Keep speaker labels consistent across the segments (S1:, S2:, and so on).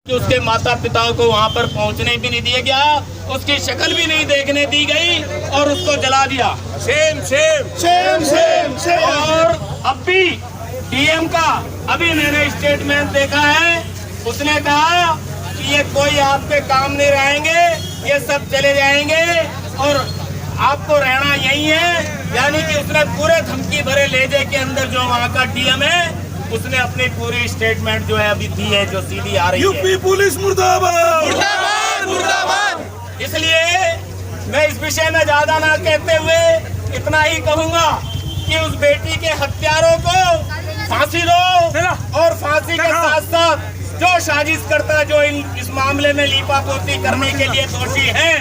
S1: कि उसके माता पिता को वहां पर पहुंचने भी नहीं दिया गया, उसकी शक्ल भी नहीं देखने दी गई और उसको जला दिया। Same same same same same. और अब भी डीएम का अभी मैंने स्टेटमेंट देखा है, उसने कहा कि ये कोई आपके काम नहीं रहेंगे, ये सब चले जाएंगे और आपको रहना यही है। यानी कि उसने पूरे धमकी भरे लहजे के अंदर जो वहाँ का डीएम है उसने अपनी पूरी स्टेटमेंट जो है अभी दी है, जो सीधी आ रही है।
S2: यूपी पुलिस मुर्दाबाद
S1: मुर्दाबाद मुर्दाबाद। इसलिए मैं इस विषय में ज्यादा ना कहते हुए इतना ही कहूंगा कि उस बेटी के हत्यारों को फांसी दो और फांसी के साथ साथ जो साजिश करता, जो इस मामले में लीपापोती करने के लिए दोषी है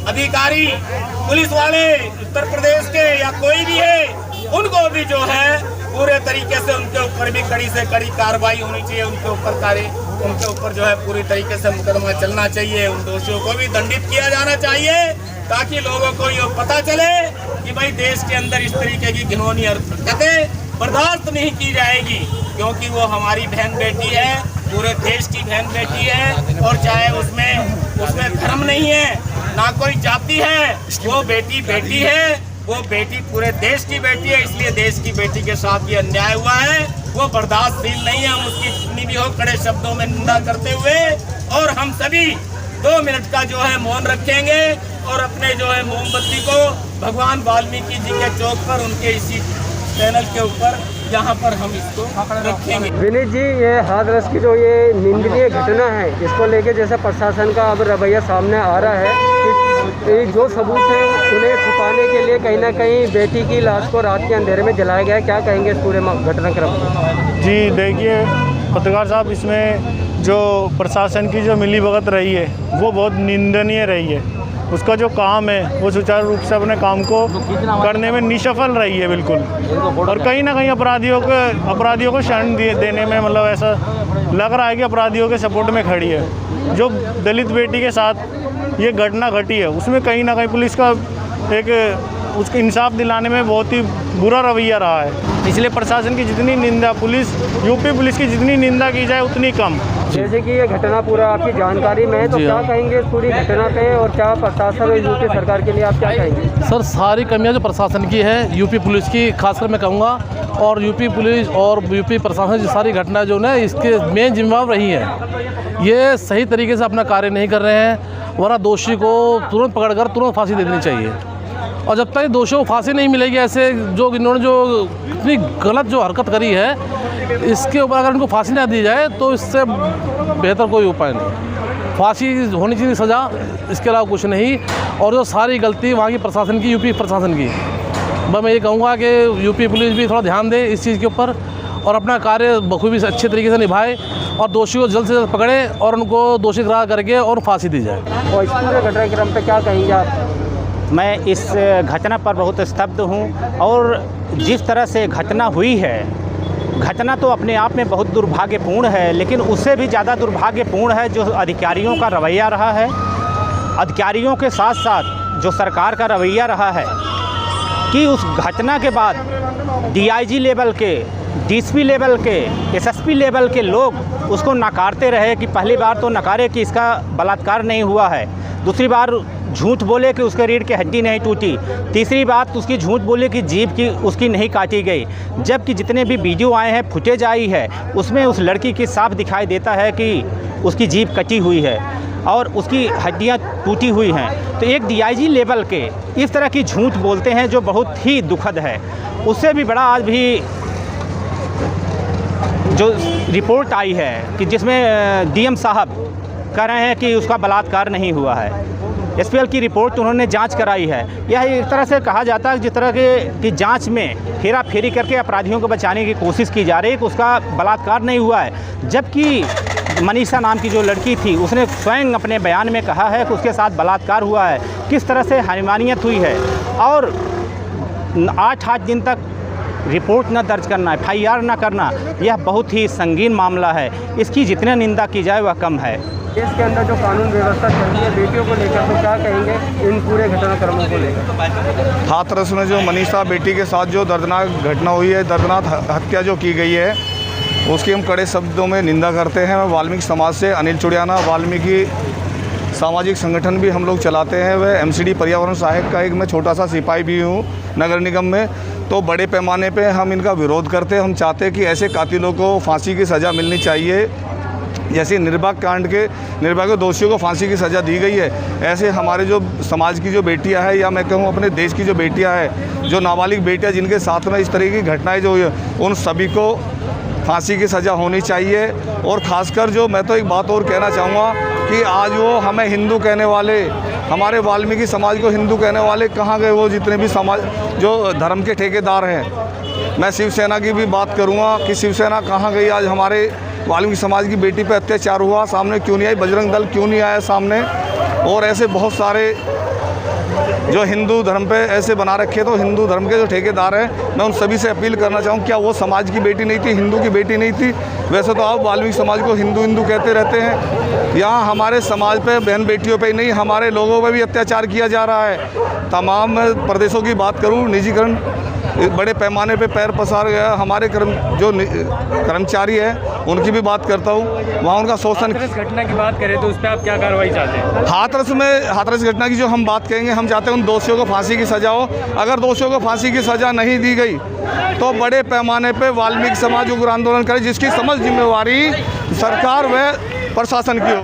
S1: अधिकारी, पुलिस वाले उत्तर प्रदेश के या कोई भी है, उनको भी जो है पूरे तरीके से उनके ऊपर भी कड़ी से कड़ी कार्रवाई होनी चाहिए। उनके ऊपर जो है पूरी तरीके से मुकदमा चलना चाहिए। उन दोषियों को भी दंडित किया जाना चाहिए ताकि लोगों को ये पता चले कि भाई देश के अंदर इस तरीके की घिनौनी हरकतें बर्दाश्त नहीं की जाएगी, क्योंकि वो हमारी बहन बेटी है, पूरे देश की बहन बेटी है। और चाहे उसमें धर्म नहीं है, ना कोई जाति है, वो बेटी बेटी है, वो बेटी पूरे देश की बेटी है। इसलिए देश की बेटी के साथ ये अन्याय हुआ है, वो बर्दाश्तशील नहीं है। हम उसकी जितनी भी हो कड़े शब्दों में निंदा करते हुए और हम सभी 2 मिनट का जो है मौन रखेंगे और अपने जो है मोमबत्ती को भगवान वाल्मीकि जी के चौक पर उनके इसी चैनल के ऊपर यहाँ पर हम इसको रखेंगे।
S3: विनीत जी, ये हाथरस की जो ये निंदनीय घटना है, इसको लेके जैसे प्रशासन का अब रवैया सामने आ रहा है कि जो सबूत है उन्हें छुपाने के लिए कहीं ना कहीं बेटी की लाश को रात के अंधेरे में जलाया गया है, क्या कहेंगे इस पूरे घटनाक्रम को?
S4: जी देखिए पत्रकार साहब, इसमें जो प्रशासन की जो मिलीभगत रही है वो बहुत निंदनीय रही है। उसका जो काम है वो सुचारू रूप से अपने काम को करने में निष्फल रही है बिल्कुल। और कहीं ना कहीं अपराधियों को शरण देने में, मतलब ऐसा लग रहा है कि अपराधियों के सपोर्ट में खड़ी है। जो दलित बेटी के साथ ये घटना घटी है उसमें कहीं ना कहीं पुलिस का उसको इंसाफ दिलाने में बहुत ही बुरा रवैया रहा है। इसलिए प्रशासन की जितनी निंदा, यूपी पुलिस की जितनी निंदा की जाए उतनी कम।
S3: जैसे कि ये घटना पूरा आपकी जानकारी में है, तो क्या कहेंगे इस पूरी घटना पे और क्या प्रशासन और यूपी सरकार के लिए आप क्या कहेंगे?
S5: सर, सारी कमियां जो प्रशासन की है, यूपी पुलिस की खासकर मैं कहूँगा, और यूपी पुलिस और यूपी प्रशासन की सारी घटना जो है इसके मेन जिम्मेदार रही है। ये सही तरीके से अपना कार्य नहीं कर रहे हैं, वरना दोषी को तुरंत पकड़कर तुरंत फांसी दे देनी चाहिए। और जब तक दोषियों को फांसी नहीं मिलेगी, ऐसे जो इन्होंने जो इतनी गलत जो हरकत करी है, इसके ऊपर अगर इनको फांसी ना दी जाए तो इससे बेहतर कोई उपाय नहीं। फांसी होनी चाहिए सज़ा, इसके अलावा कुछ नहीं। और जो सारी गलती वहाँ की प्रशासन की, यूपी प्रशासन की, मैं ये कहूँगा कि यूपी पुलिस भी थोड़ा ध्यान दे इस चीज़ के ऊपर और अपना कार्य बखूबी से अच्छे तरीके से निभाए और दोषी को जल्द से जल्द पकड़े और उनको दोषी करार करके और फांसी दी जाए।
S3: और इस पूरे घटनाक्रम पे क्या कहेंगे आप?
S6: मैं इस घटना पर बहुत स्तब्ध हूँ और जिस तरह से घटना हुई है, घटना तो अपने आप में बहुत दुर्भाग्यपूर्ण है, लेकिन उससे भी ज़्यादा दुर्भाग्यपूर्ण है जो अधिकारियों का रवैया रहा है। अधिकारियों के साथ साथ जो सरकार का रवैया रहा है कि उस घटना के बाद डीआईजी लेवल के, डीएसपी लेवल के, एसएसपी लेवल के लोग उसको नकारते रहे कि पहली बार तो नकारे कि इसका बलात्कार नहीं हुआ है, दूसरी बार झूठ बोले कि उसके रीढ़ की हड्डी नहीं टूटी, तीसरी बात उसकी झूठ बोले कि जीभ की उसकी नहीं काटी गई। जबकि जितने भी वीडियो आए हैं, फुटेज आई है, उसमें उस लड़की की साफ दिखाई देता है कि उसकी जीभ कटी हुई है और उसकी हड्डियां टूटी हुई हैं। तो एक डीआईजी लेवल के इस तरह की झूठ बोलते हैं जो बहुत ही दुखद है। उससे भी बड़ा आज भी जो रिपोर्ट आई है कि जिसमें डीएम साहब कह रहे हैं कि उसका बलात्कार नहीं हुआ है। एसपीएल की रिपोर्ट उन्होंने जांच कराई है। यह एक तरह से कहा जाता है जिस तरह की जांच में हेरा फेरी करके अपराधियों को बचाने की कोशिश की जा रही है कि उसका बलात्कार नहीं हुआ है। जबकि मनीषा नाम की जो लड़की थी उसने स्वयं अपने बयान में कहा है कि उसके साथ बलात्कार हुआ है। किस तरह से हैवानियत हुई है और 8 दिन तक रिपोर्ट न दर्ज करना, FIR न करना, यह बहुत ही संगीन मामला है। इसकी जितनी निंदा की जाए वह कम है।
S3: देश के अंदर जो कानून व्यवस्था चल रही है बेटियों को लेकर, तो क्या कहेंगे इन पूरे घटनाक्रमों को लेकर?
S2: हाथरस में जो मनीषा बेटी के साथ जो दर्दनाक घटना हुई है, दर्दनाक हत्या जो की गई है, उसकी हम कड़े शब्दों में निंदा करते हैं। मैं वाल्मीकि समाज से अनिल चुड़ियाना, वाल्मीकि सामाजिक संगठन भी हम लोग चलाते हैं। वह एमसीडी पर्यावरण सहायक का एक मैं छोटा सा सिपाही भी हूँ नगर निगम में। तो बड़े पैमाने पे हम इनका विरोध करते हैं। हम चाहते हैं कि ऐसे कातिलों को फांसी की सज़ा मिलनी चाहिए। जैसे निर्भया कांड के निर्भया के दोषियों को फांसी की सज़ा दी गई है, ऐसे हमारे जो समाज की जो बेटियां हैं, या मैं कहूँ अपने देश की जो बेटियां हैं, जो नाबालिग बेटियां जिनके साथ में इस तरह की घटनाएं जो हुई है, उन सभी को फांसी की सज़ा होनी चाहिए। और ख़ासकर जो मैं तो एक बात और कहना चाहूँगा कि आज वो हमें हिंदू कहने वाले, हमारे वाल्मीकि समाज को हिंदू कहने वाले कहाँ गए? वो जितने भी समाज जो धर्म के ठेकेदार हैं, मैं शिवसेना की भी बात करूँगा कि शिवसेना कहाँ गई? आज हमारे वाल्मीकि समाज की बेटी पे अत्याचार हुआ, सामने क्यों नहीं आई? बजरंग दल क्यों नहीं आया सामने? और ऐसे बहुत सारे जो हिंदू धर्म पे ऐसे बना रखे, तो हिंदू धर्म के जो ठेकेदार हैं, मैं उन सभी से अपील करना चाहूँ, क्या वो समाज की बेटी नहीं थी, हिंदू की बेटी नहीं थी? वैसे तो आप वाल्मीकि समाज को हिंदू हिंदू कहते रहते हैं, यहाँ हमारे समाज पे बहन बेटियों पे ही नहीं, हमारे लोगों पे भी अत्याचार किया जा रहा है। तमाम प्रदेशों की बात करूँ, निजीकरण बड़े पैमाने पे पैर पसार गया। हमारे कर्मचारी हैं, उनकी भी बात करता हूँ, वहाँ उनका शोषण।
S3: घटना की बात करें तो उस पर आप क्या कार्रवाई चाहते हैं?
S2: हाथरस घटना की जो हम बात कहेंगे, हम चाहते हैं उन दोषियों को फांसी की सज़ा हो। अगर दोषियों को फांसी की सज़ा नहीं दी गई तो बड़े पैमाने पे वाल्मीकि समाज उग्र आंदोलन करे, जिसकी समझ जिम्मेवारी सरकार व प्रशासन की हो।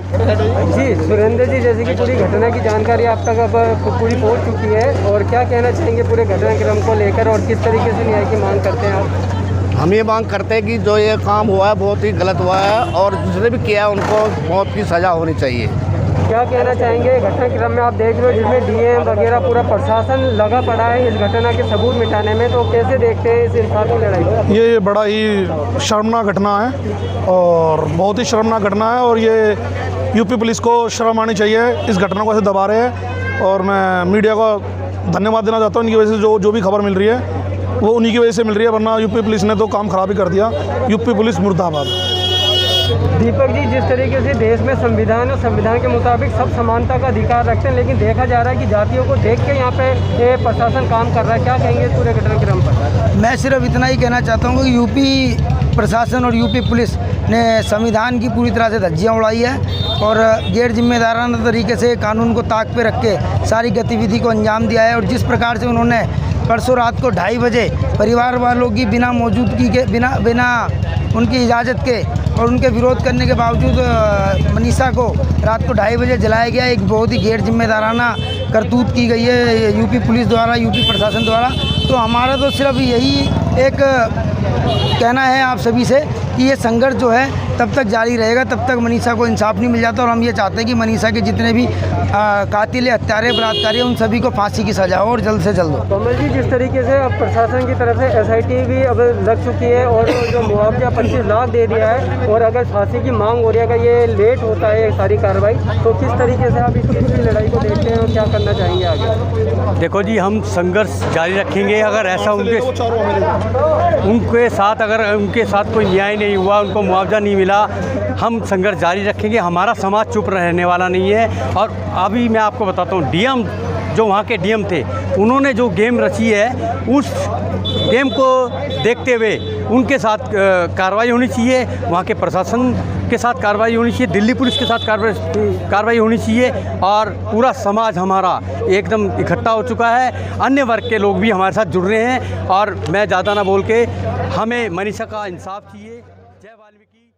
S3: जी सुरेंद्र जी, जैसे कि पूरी घटना की जानकारी आप तक अब पूरी पहुंच चुकी है, और क्या कहना चाहेंगे पूरे घटनाक्रम को लेकर, और किस तरीके से न्याय की मांग करते हैं आप?
S7: हम ये मांग करते हैं कि जो ये काम हुआ है बहुत ही गलत हुआ है, और जिसने भी किया है उनको मौत की सज़ा होनी चाहिए।
S3: क्या कहना चाहेंगे घटनाक्रम में? आप देख रहे हो जिसमें डीएम वगैरह पूरा प्रशासन लगा पड़ा है इस घटना के सबूत मिटाने में, तो कैसे देखते हैं इस इंसाफी लड़ाई को?
S8: ये बड़ा ही शर्मनाक घटना है, और बहुत ही शर्मनाक घटना है, और ये यूपी पुलिस को शर्म आनी चाहिए। इस घटना को ऐसे दबा रहे हैं, और मैं मीडिया को धन्यवाद देना चाहता हूँ। इनकी वजह से जो भी खबर मिल रही है वो उन्हीं की वजह से मिल रही है, वरना यूपी पुलिस ने तो काम खराब ही कर दिया। यूपी पुलिस मुर्दाबाद।
S3: दीपक जी, जिस तरीके से देश में संविधान और संविधान के मुताबिक सब समानता का अधिकार रखते हैं, लेकिन देखा जा रहा है कि जातियों को देख के यहाँ पे प्रशासन काम कर रहा है, क्या कहेंगे पूरे घटनाक्रम पर?
S9: मैं सिर्फ इतना ही कहना चाहता हूँ कि यूपी प्रशासन और यूपी पुलिस ने संविधान की पूरी तरह से धज्जियाँ उड़ाई है, और गैर जिम्मेदाराना तरीके से कानून को ताक पे रख के सारी गतिविधि को अंजाम दिया है। और जिस प्रकार से उन्होंने परसों रात को 2:30 बजे परिवार वालों की बिना मौजूदगी के, बिना उनकी इजाज़त के और उनके विरोध करने के बावजूद मनीषा को रात को 2:30 बजे जलाया गया, एक बहुत ही गैर जिम्मेदाराना करतूत की गई है यूपी पुलिस द्वारा, यूपी प्रशासन द्वारा। तो हमारा तो सिर्फ यही एक कहना है आप सभी से कि ये संघर्ष जो है तब तक जारी रहेगा, तब तक मनीषा को इंसाफ नहीं मिल जाता। और हम ये चाहते हैं कि मनीषा के जितने भी कातिल, हत्यारे, बलात्कारी, उन सभी को फांसी की सज़ा हो, और जल्द से जल्द हो।
S3: कमल जी, जिस तरीके से अब प्रशासन की तरफ से SIT भी अब लग चुकी है, और जो मुआवजा 25 लाख दे दिया है, और अगर फांसी की मांग हो रही है, अगर ये लेट होता है सारी कार्रवाई, तो किस तरीके से आप इस पूरी लड़ाई को देखते हैं और क्या करना चाहेंगे आगे?
S10: देखो जी, हम संघर्ष जारी रखेंगे। अगर ऐसा उनके साथ अगर उनके साथ कोई न्याय नहीं हुआ, उनको मुआवजा नहीं मिला, हम संघर्ष जारी रखेंगे। हमारा समाज चुप रहने वाला नहीं है। और अभी मैं आपको बताता हूँ, डीएम जो वहाँ के डीएम थे, उन्होंने जो गेम रची है, उस गेम को देखते हुए उनके साथ कार्रवाई होनी चाहिए, वहाँ के प्रशासन के साथ कार्रवाई होनी चाहिए, दिल्ली पुलिस के साथ कार्रवाई होनी चाहिए, और पूरा समाज हमारा एकदम इकट्ठा हो चुका है। अन्य वर्ग के लोग भी हमारे साथ जुड़ रहे हैं, और मैं ज़्यादा ना बोल के, हमें मनीषा का इंसाफ चाहिए। जय वाल्मीकि।